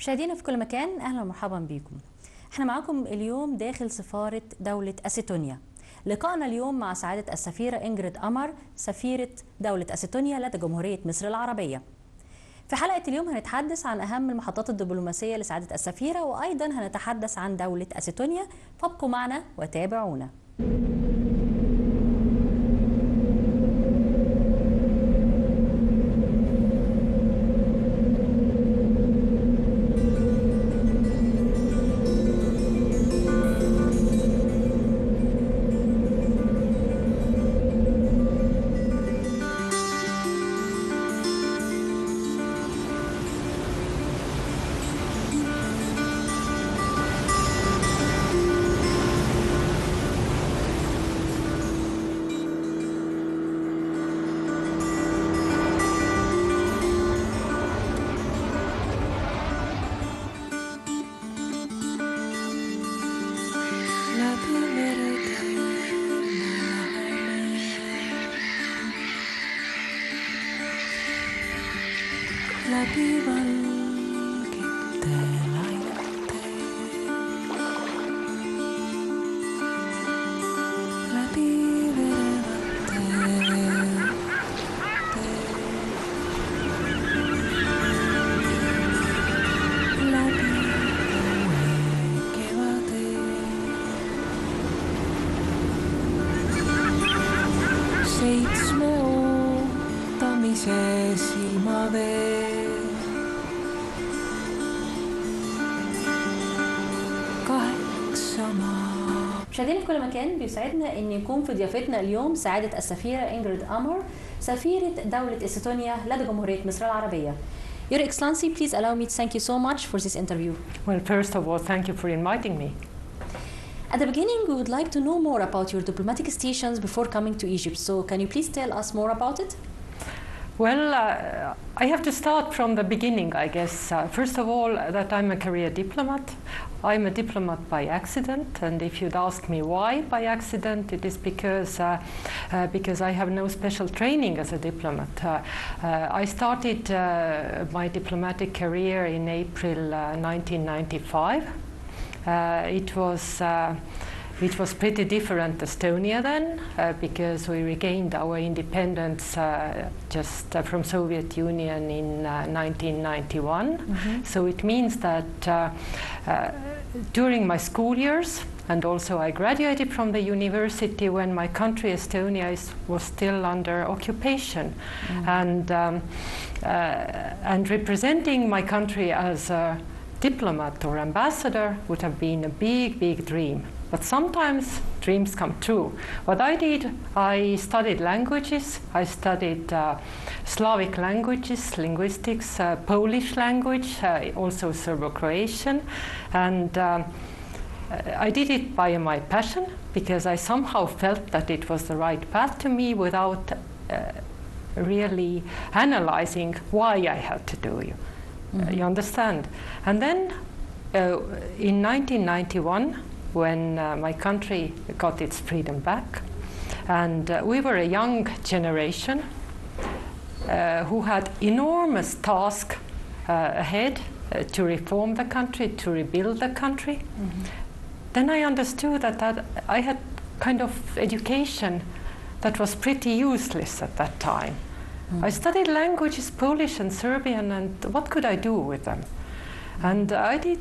مشاهدينا في كل مكان، اهلا ومرحبا بكم. احنا معاكم اليوم داخل سفارة دولة أستونيا. لقائنا اليوم مع سعادة السفيرة إنجريد أمر، سفيرة دولة أستونيا لدى جمهورية مصر العربية. في حلقة اليوم هنتحدث عن أهم المحطات الدبلوماسية لسعادة السفيرة، وأيضا هنتحدث عن دولة أستونيا. فابقوا معنا وتابعونا. مشاهدينا في كل مكان، بيسعدنا ان يكون في ضيافتنا اليوم سعادة السفيرة إنجريد أمر، سفيرة دولة استونيا لدى جمهورية مصر العربية. Your Excellency, please allow me to thank you so much for this interview. Well, first of all, thank you for inviting me. At the beginning, we would like to know more about your diplomatic stations before coming to Egypt. So can you please tell us more about it? Well, I have to start from the beginning, I guess. First of all, that I'm a career diplomat. I'm a diplomat by accident, and if you'd ask me why by accident, it is because I have no special training as a diplomat. I started my diplomatic career in April 1995. It was pretty different Estonia then, because we regained our independence just from Soviet Union in 1991. Mm-hmm. So it means that during my school years, and also I graduated from the university when my country, Estonia, was still under occupation. Mm. And representing my country as a diplomat or ambassador would have been a big, big dream. But sometimes dreams come true. What I did, I studied languages. I studied Slavic languages, linguistics, Polish language, also Serbo-Croatian. And I did it by my passion, because I somehow felt that it was the right path to me without really analyzing why I had to do it. Mm-hmm. You understand? And then in 1991, when my country got its freedom back, and we were a young generation who had enormous task ahead to reform the country, to rebuild the country. Mm-hmm. Then I understood that I had kind of education that was pretty useless at that time. Mm-hmm. I studied languages, Polish and Serbian, and what could I do with them? And I did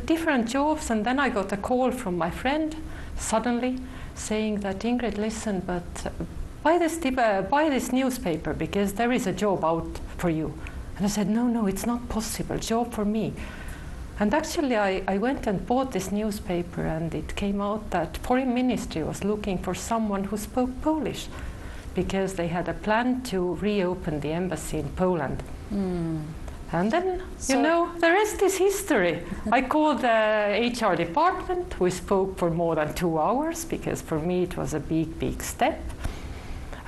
different jobs, and then I got a call from my friend suddenly saying that, Ingrid, listen, but buy this newspaper because there is a job out for you. And I said, no, it's not possible, job for me. And actually I went and bought this newspaper, and it came out that Foreign Ministry was looking for someone who spoke Polish because they had a plan to reopen the embassy in Poland. Mm. And then, you know, the rest is history. I called the HR department. We spoke for more than 2 hours, because for me it was a big, big step.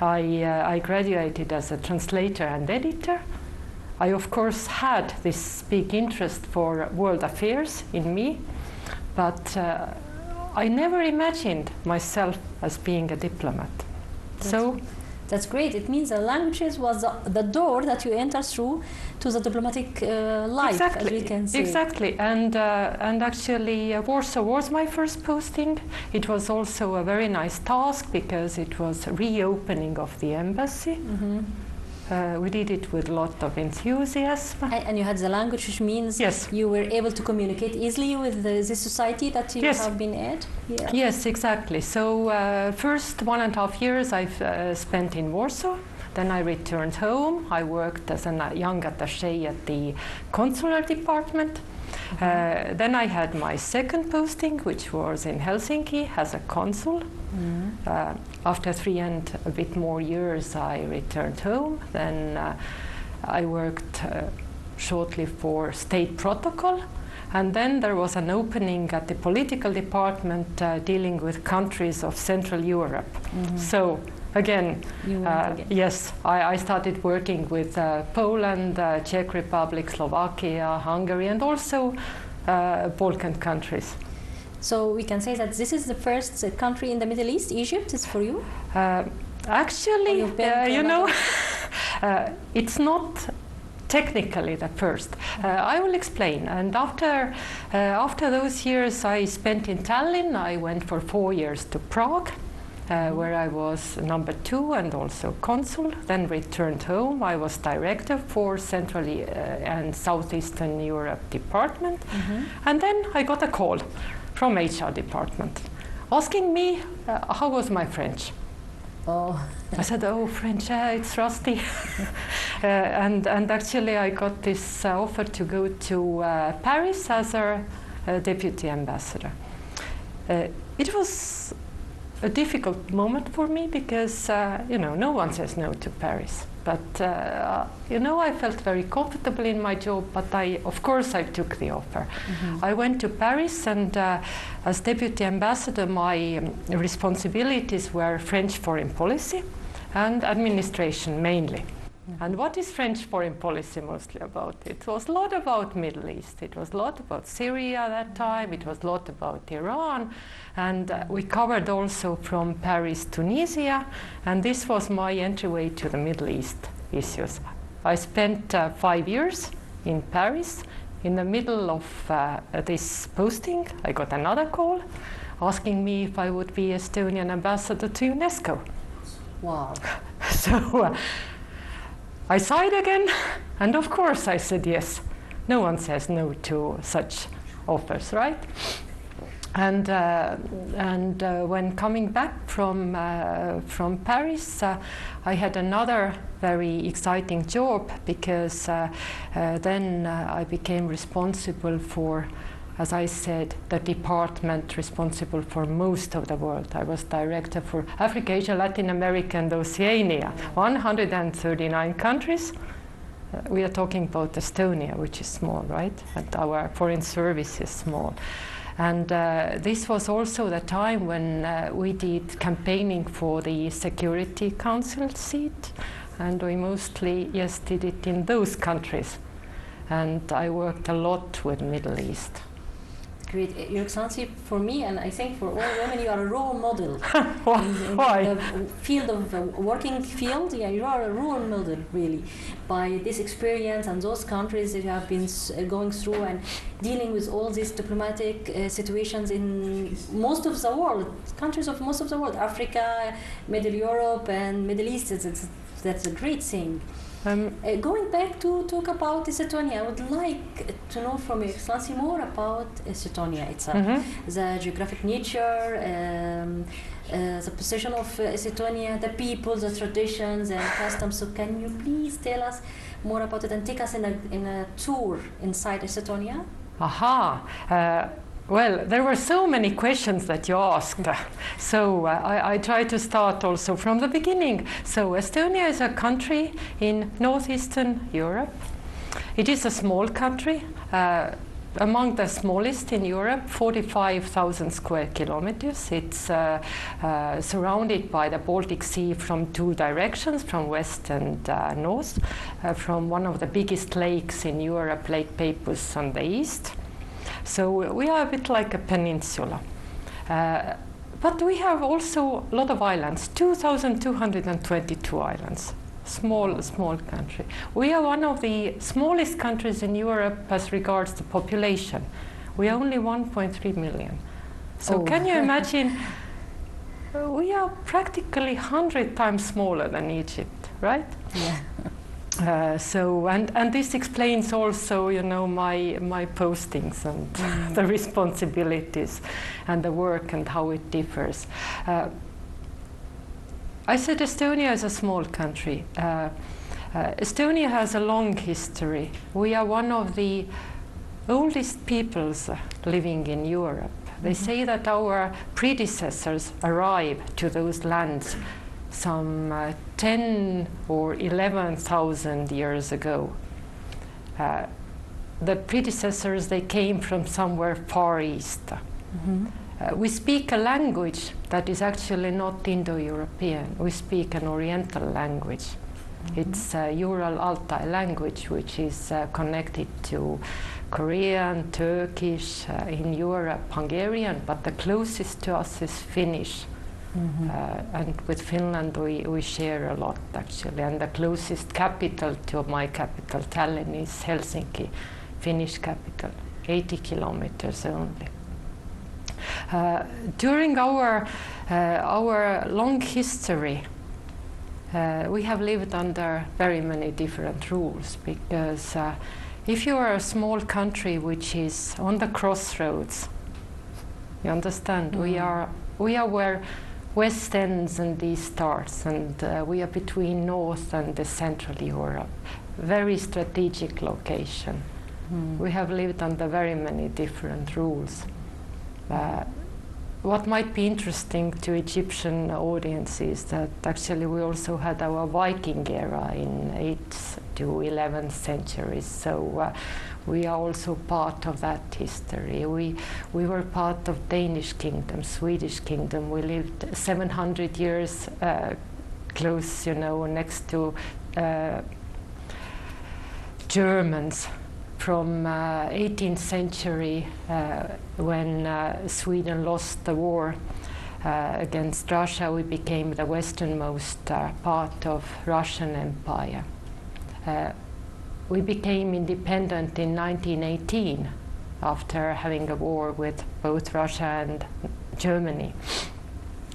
I graduated as a translator and editor. I, of course, had this big interest for world affairs in me, but I never imagined myself as being a diplomat. So That's great. It means the languages was the door that you enter through to the diplomatic life, exactly. as we can say. Exactly. And actually, Warsaw was my first posting. It was also a very nice task because it was reopening of the embassy. We did it with a lot of enthusiasm. And you had the language, which means yes. you were able to communicate easily with the society that you yes. have been at? Yeah. Yes, exactly. So first 1.5 years I've spent in Warsaw. Then I returned home. I worked as a young attaché at the consular department. Then I had my second posting, which was in Helsinki as a consul. After 3 and a bit more years, I returned home. Then I worked shortly for state protocol. And then there was an opening at the political department dealing with countries of Central Europe. So again, yes, I started working with Poland, Czech Republic, Slovakia, Hungary, and also Balkan countries. So we can say that this is the first country in the Middle East. Egypt is for you? Actually, you know, it's not technically the first. I will explain. And after those years I spent in Tallinn, I went for 4 years to Prague, where I was number 2 and also consul. Then returned home. I was director for Central and Southeastern Europe department. And then I got a call from HR department asking me how was my French. I said, oh, French, it's rusty. And actually I got this offer to go to Paris as a deputy ambassador. It was a difficult moment for me because, you know, no one says no to Paris. But, you know, I felt very comfortable in my job, but of course I took the offer. I went to Paris, and as deputy ambassador, my responsibilities were French foreign policy and administration mainly. And what is French foreign policy mostly about? It was a lot about Middle East. It was a lot about Syria at that time. It was a lot about Iran. And we covered also from Paris, Tunisia. And this was my entryway to the Middle East issues. I spent 5 years in Paris. In the middle of this posting, I got another call asking me if I would be Estonian ambassador to UNESCO. Wow. So I sighed again, and of course I said yes. No one says no to such offers, right? And when coming back from Paris, I had another very exciting job because then I became responsible for, as I said, the department responsible for most of the world. I was director for Africa, Asia, Latin America, and Oceania, 139 countries. We are talking about Estonia, which is small, right? And our foreign service is small. And this was also the time when we did campaigning for the Security Council seat. And we mostly, yes, did it in those countries. And I worked a lot with Middle East. Great. Your Excellency, for me, and I think for all women, you are a role model. Why? In the field of working field, yeah, you are a role model, really, by this experience and those countries that you have been going through and dealing with all these diplomatic situations in most of the world, countries of most of the world, Africa, Middle Europe, and Middle East. That's a great thing. Going back to talk about Estonia, I would like to know from Your Excellency more about Estonia itself, the geographic nature, the position of Estonia, the people, the traditions and customs. So can you please tell us more about it and take us in a tour inside Estonia? Well, there were so many questions that you asked, so I try to start also from the beginning. So Estonia is a country in northeastern Europe. It is a small country, among the smallest in Europe, 45,000 square kilometers. It's surrounded by the Baltic Sea from 2 directions, from west and north, from one of the biggest lakes in Europe, Lake Peipus on the east. So we are a bit like a peninsula. But we have also a lot of islands, 2,222 islands. Small country. We are one of the smallest countries in Europe as regards to population. We are only 1.3 million. So can you imagine? We are practically 100 times smaller than Egypt, right? Yeah. And this explains also, you know, my postings and the responsibilities and the work and how it differs. I said Estonia is a small country. Estonia has a long history. We are one of the oldest peoples living in Europe. They say that our predecessors arrived to those lands some 10 or 11,000 years ago. The predecessors, they came from somewhere far east. We speak a language that is actually not Indo-European. We speak an Oriental language. It's a Ural-Altai language, which is connected to Korean, Turkish, in Europe, Hungarian, but the closest to us is Finnish. And with Finland we share a lot, actually, and the closest capital to my capital, Tallinn, is Helsinki, Finnish capital, 80 kilometers only. During our long history, we have lived under very many different rules, because if you are a small country which is on the crossroads, you understand, we are where West ends and East starts, and we are between North and the Central Europe. Very strategic location. We have lived under very many different rules. What might be interesting to Egyptian audiences that actually we also had our Viking era in 8th to 11th centuries. So we are also part of that history. We were part of Danish kingdom, Swedish kingdom. We lived 700 years close, you know, next to Germans. From 18th century, when Sweden lost the war against Russia, we became the westernmost part of Russian Empire. We became independent in 1918 after having a war with both Russia and Germany.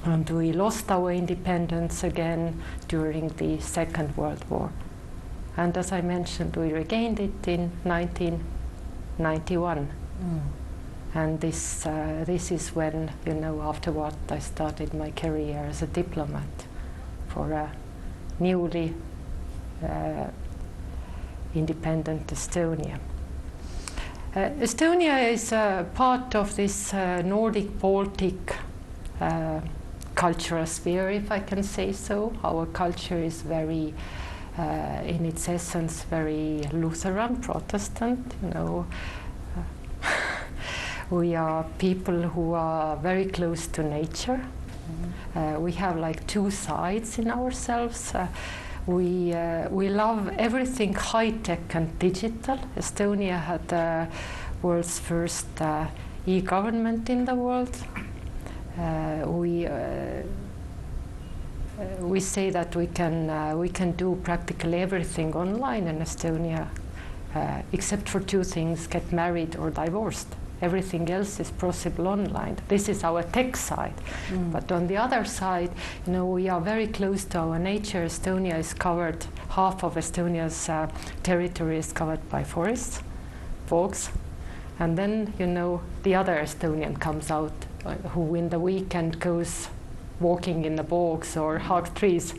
And we lost our independence again during the Second World War. And as I mentioned, we regained it in 1991. And this is when, you know, afterward I started my career as a diplomat for a newly independent Estonia. Estonia is part of this Nordic-Baltic cultural sphere, if I can say so. Our culture is very in its essence, very Lutheran, Protestant, you know. We are people who are very close to nature. We have like two sides in ourselves. We love everything high-tech and digital. Estonia had the world's first e-government in the world. We say that we can do practically everything online in Estonia, except for two things: get married or divorced. Everything else is possible online. This is our tech side. But on the other side, you know, we are very close to our nature. Estonia is covered, half of Estonia's territory is covered by forests, bogs, and then, you know, the other Estonian comes out, who in the weekend goes walking in the bogs or hug trees.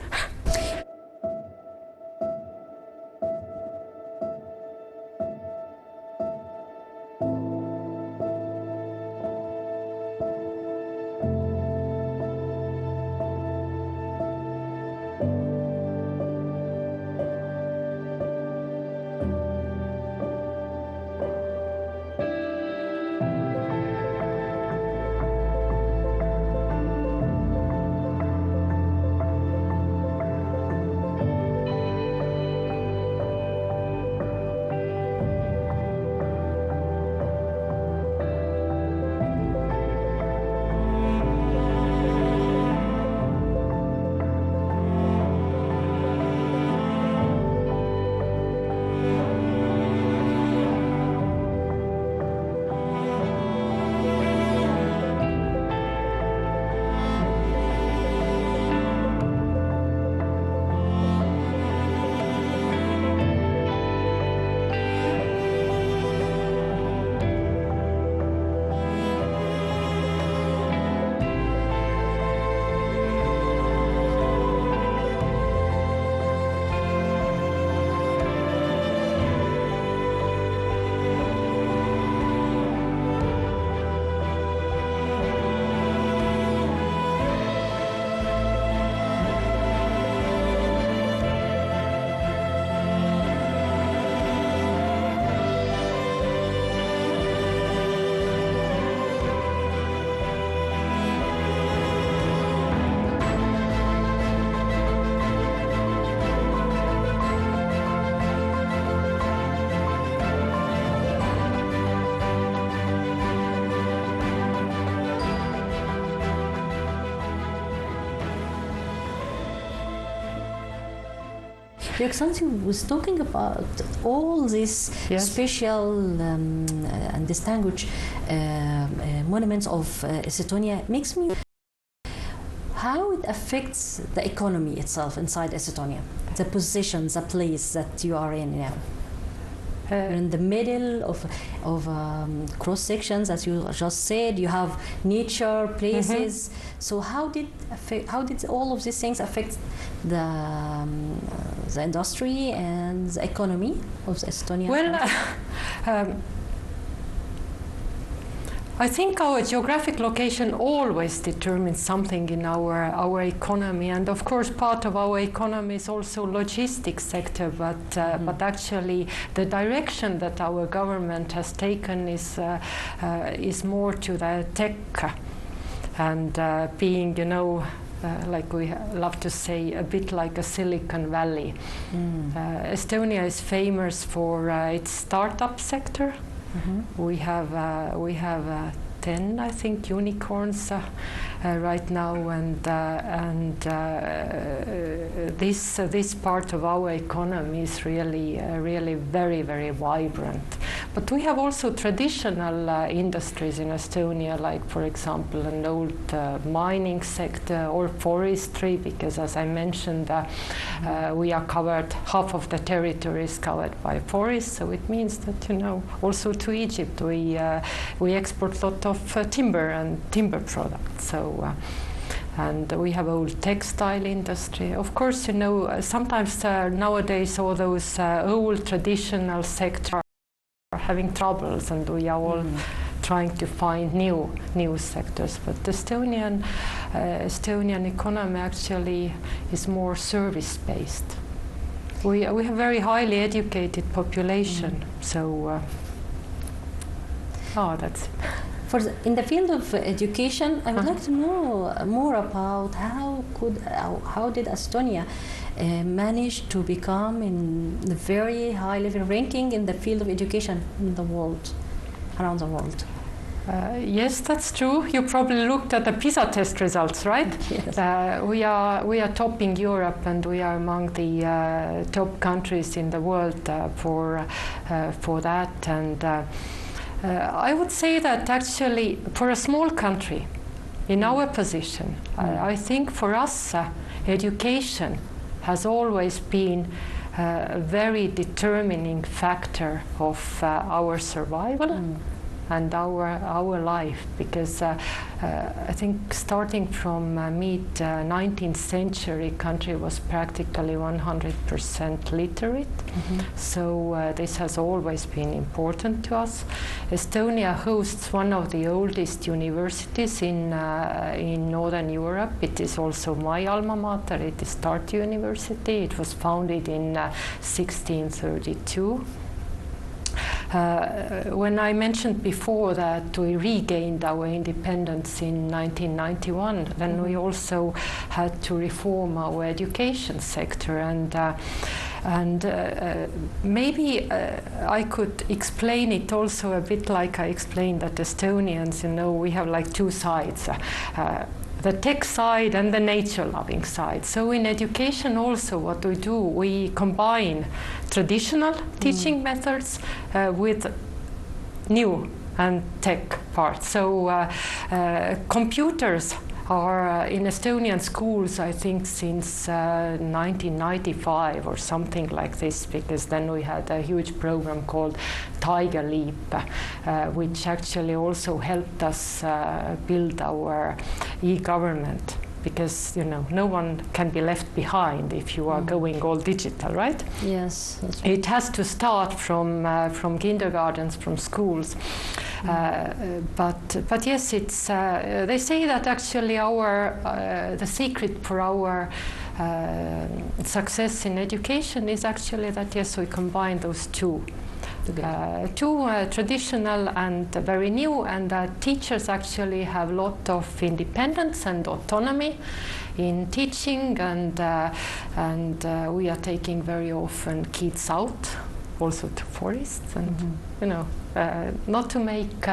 Your Excellency was talking about all these special and distinguished monuments of Estonia. Makes me how it affects the economy itself inside Estonia, the positions, the place that you are in now. In the middle of cross sections, as you just said, you have nature places. So how did all of these things affect the industry and the economy of Estonia? Well, I think our geographic location always determines something in our economy, and of course part of our economy is also logistics sector, but actually the direction that our government has taken is more to the tech and being, like we love to say, a bit like a Silicon Valley. Estonia is famous for its startup sector. We have 10, I think, unicorns right now, and this part of our economy is really very, very vibrant. But we have also traditional industries in Estonia, like, for example, an old mining sector or forestry, because as I mentioned, we are covered, half of the territory is covered by forests, so it means that, also to Egypt we export a lot of timber and timber products. So and we have old textile industry. Of course, sometimes nowadays all those old traditional sectors are having troubles, and we are all trying to find new sectors. But the Estonian economy actually is more service-based. We have very highly educated population, so that's it. In the field of education, I would like to know more about how did Estonia manage to become in the very high level ranking in the field of education in the world, around the world. Yes, that's true. You probably looked at the PISA test results, right? Yes. We are topping Europe, and we are among the top countries in the world for that. And I would say that actually, for a small country, in our position, I think for us, education has always been a very determining factor of our survival and our life, because I think starting from mid 19th century, country was practically 100% literate. So this has always been important to us. Estonia hosts one of the oldest universities in Northern Europe. It is also my alma mater. It is Tartu University. It was founded in 1632. When I mentioned before that we regained our independence in 1991, then we also had to reform our education sector, and maybe I could explain it also a bit like I explained that Estonians, we have like two sides. The tech side and the nature-loving side. So in education also what we do, we combine traditional teaching methods with new and tech parts. So computers are in Estonian schools, I think, since 1995 or something like this, because then we had a huge program called Tiger Leap, which actually also helped us build our e-government, because no one can be left behind if you are going all digital, right? Yes, that's right. It has to start from kindergartens, from schools. But yes, it's they say that actually the secret for our success in education is actually that yes, we combine those two. Traditional and very new, and teachers actually have a lot of independence and autonomy in teaching, and we are taking very often kids out also to forests, and not to make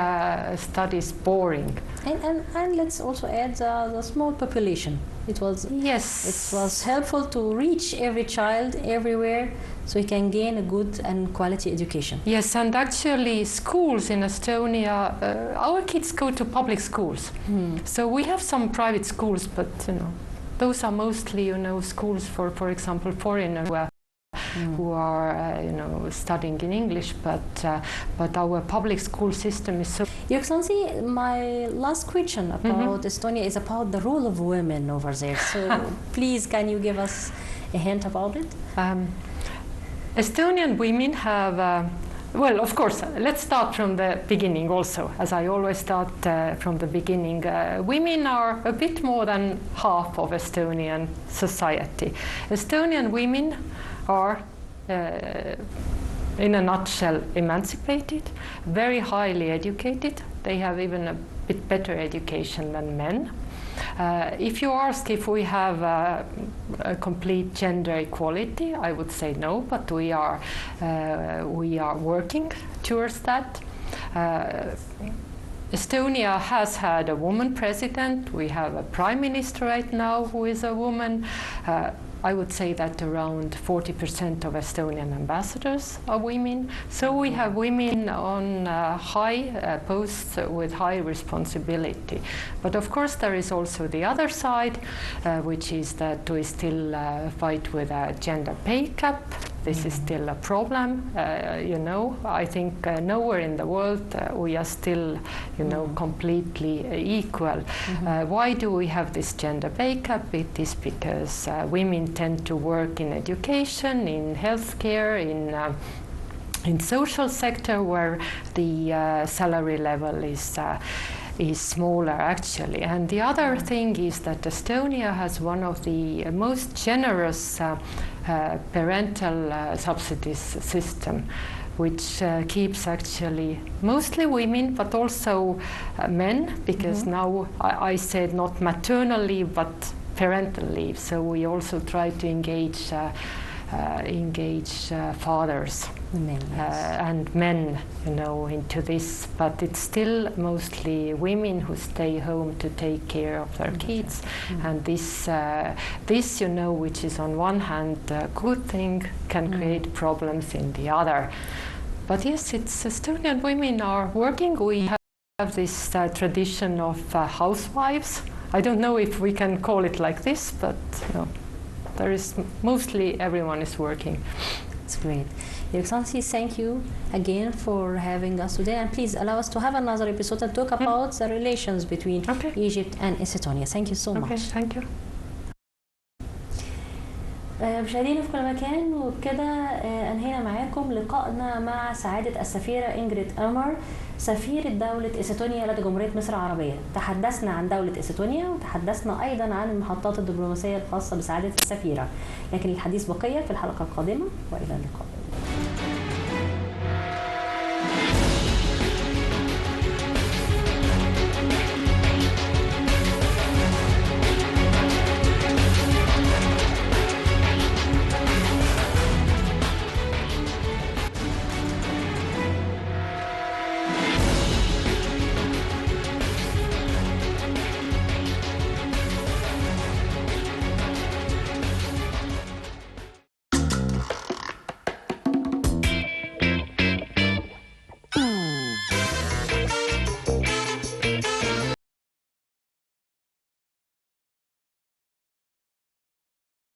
studies boring. And let's also add the small population. It was helpful to reach every child everywhere, so he can gain a good and quality education. Yes, and actually schools in Estonia, our kids go to public schools. So we have some private schools, but those are mostly schools for example foreigners who are studying in English, but our public school system is so. Your Excellency, my last question about Estonia is about the role of women over there. So please, can you give us a hint about it? Estonian women have, well, of course, let's start from the beginning also, as I always start from the beginning. Women are a bit more than half of Estonian society. Estonian women are, in a nutshell, emancipated, very highly educated. They have even a bit better education than men. If you ask if we have a complete gender equality, I would say no, but we are working towards that. Estonia has had a woman president. We have a prime minister right now who is a woman. I would say that around 40% of Estonian ambassadors are women. So we have women on high posts with high responsibility. But of course there is also the other side, which is that we still fight with a gender pay gap. This is still a problem. I think nowhere in the world we are still, completely equal. Why do we have this gender pay gap? It is because women tend to work in education, in healthcare, in social sector, where the salary level is smaller actually. And the other thing is that Estonia has one of the most generous parental subsidies system, which keeps actually mostly women, but also men, because now I said not maternal leave, but parental leave. So we also try to engage fathers and men, into this. But it's still mostly women who stay home to take care of their kids. And this, which is on one hand a good thing, can create problems in the other. But yes, it's Estonian women are working. We have this tradition of housewives. I don't know if we can call it like this, but there is mostly everyone is working. It's great. Your Excellency, thank you again for having us today, and please allow us to have another episode and talk about the relations between Egypt and Estonia. Thank you so much. Thank you. مشاهدينا في كل مكان، وبكده انهينا معاكم لقائنا مع سعادة السفيرة إنجريد أمر سفيرة دولة إستونيا لدى جمهورية مصر العربية. تحدثنا عن دولة إستونيا وتحدثنا أيضا عن المحطات الدبلوماسية الخاصة بسعادة السفيرة، لكن الحديث بقية في الحلقة القادمة، وإلى اللقاء.